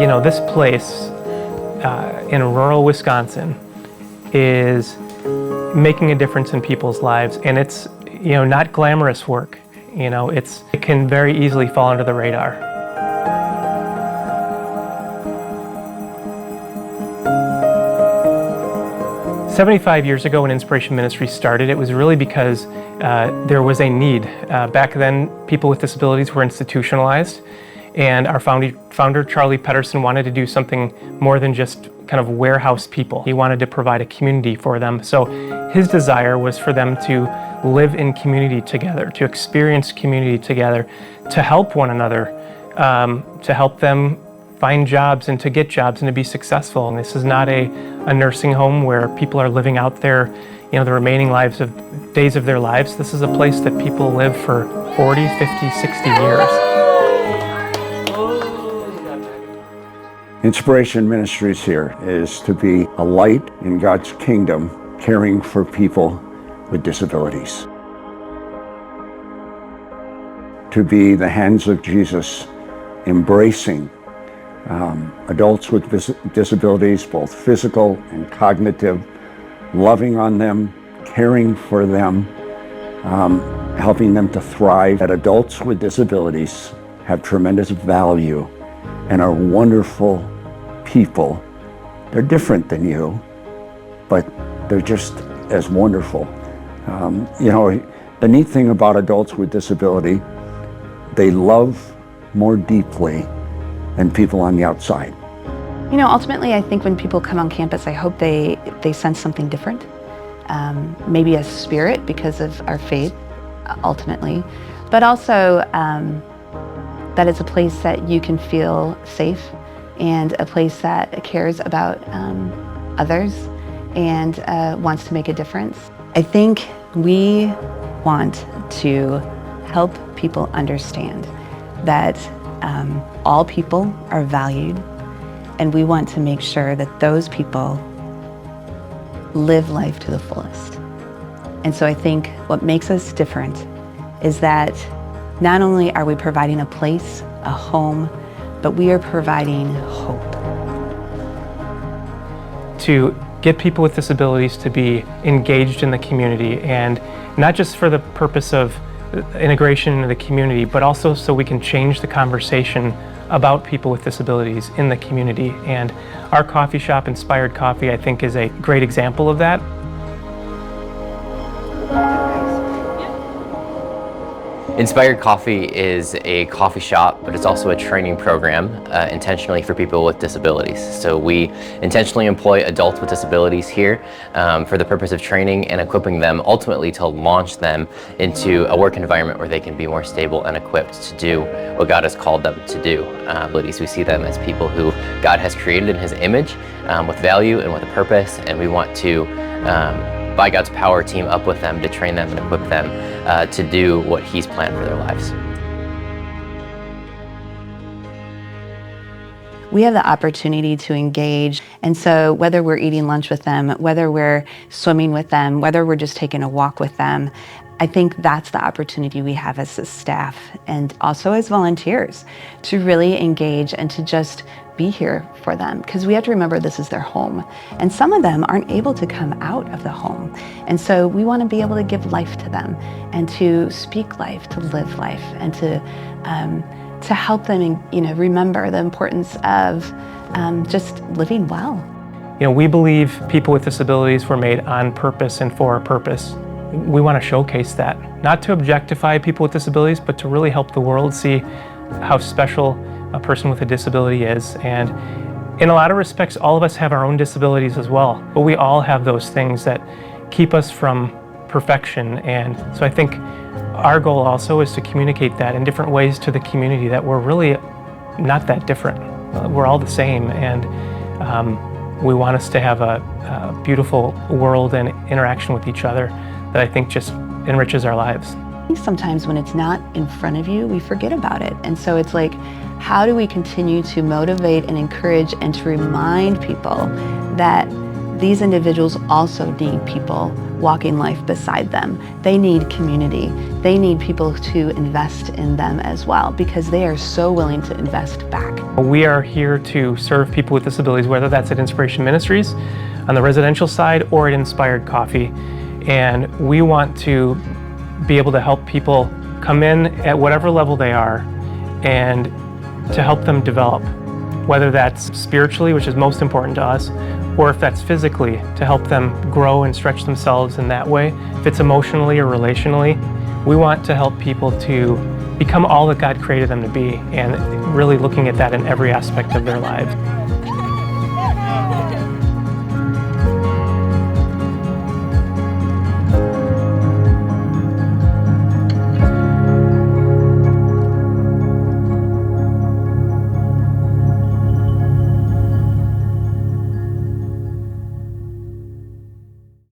This place in rural Wisconsin is making a difference in people's lives, and it's not glamorous work. It can very easily fall under the radar. "75 years ago when Inspiration Ministries started, it was really because there was a need. Back then, people with disabilities were institutionalized, and our founder, Charlie Pedersen, wanted to do something more than just kind of warehouse people. He wanted to provide a community for them. So his desire was for them to live in community together, to experience community together, to help one another, to help them find jobs and to get jobs and to be successful. And this is not a nursing home where people are living out the remaining days of their lives. This is a place that people live for 40, 50, 60 years. Inspiration Ministries here is to be a light in God's kingdom, caring for people with disabilities. To be the hands of Jesus, embracing adults with disabilities, both physical and cognitive, loving on them, caring for them, helping them to thrive. That adults with disabilities have tremendous value and are wonderful people. They're different than you, but they're just as wonderful. The neat thing about adults with disability, they love more deeply than people on the outside. Ultimately, I think when people come on campus, I hope they sense something different. Maybe a spirit because of our faith, ultimately, but also that it's a place that you can feel safe and a place that cares about others and wants to make a difference. I think we want to help people understand that all people are valued, and we want to make sure that those people live life to the fullest. And so I think what makes us different is that not only are we providing a place, a home, but we are providing hope. To get people with disabilities to be engaged in the community, and not just for the purpose of integration into the community, but also so we can change the conversation about people with disabilities in the community. And our coffee shop, Inspired Coffee, I think is a great example of that. Inspired Coffee is a coffee shop, but it's also a training program intentionally for people with disabilities. So we intentionally employ adults with disabilities here for the purpose of training and equipping them ultimately to launch them into a work environment where they can be more stable and equipped to do what God has called them to do. We see them as people who God has created in His image with value and with a purpose, and we want to by God's power, team up with them to train them and equip them to do what He's planned for their lives. We have the opportunity to engage, and so whether we're eating lunch with them, whether we're swimming with them, whether we're just taking a walk with them, I think that's the opportunity we have as a staff and also as volunteers to really engage and to just be here for them, because we have to remember this is their home, and some of them aren't able to come out of the home, and so we want to be able to give life to them and to speak life, to live life, and to help them remember the importance of just living well. We believe people with disabilities were made on purpose and for a purpose. We want to showcase that, not to objectify people with disabilities, but to really help the world see how special a person with a disability is. And in a lot of respects, all of us have our own disabilities as well, but we all have those things that keep us from perfection. And so I think our goal also is to communicate that in different ways to the community, that we're really not that different. We're all the same, and we want us to have a beautiful world and interaction with each other that I think just enriches our lives. Sometimes when it's not in front of you, we forget about it. And so it's like, how do we continue to motivate and encourage and to remind people that these individuals also need people walking life beside them. They need community. They need people to invest in them as well, because they are so willing to invest back. We are here to serve people with disabilities, whether that's at Inspiration Ministries on the residential side or at Inspired Coffee. And we want to be able to help people come in at whatever level they are and to help them develop, whether that's spiritually, which is most important to us, or if that's physically, to help them grow and stretch themselves in that way. If it's emotionally or relationally, we want to help people to become all that God created them to be, and really looking at that in every aspect of their lives.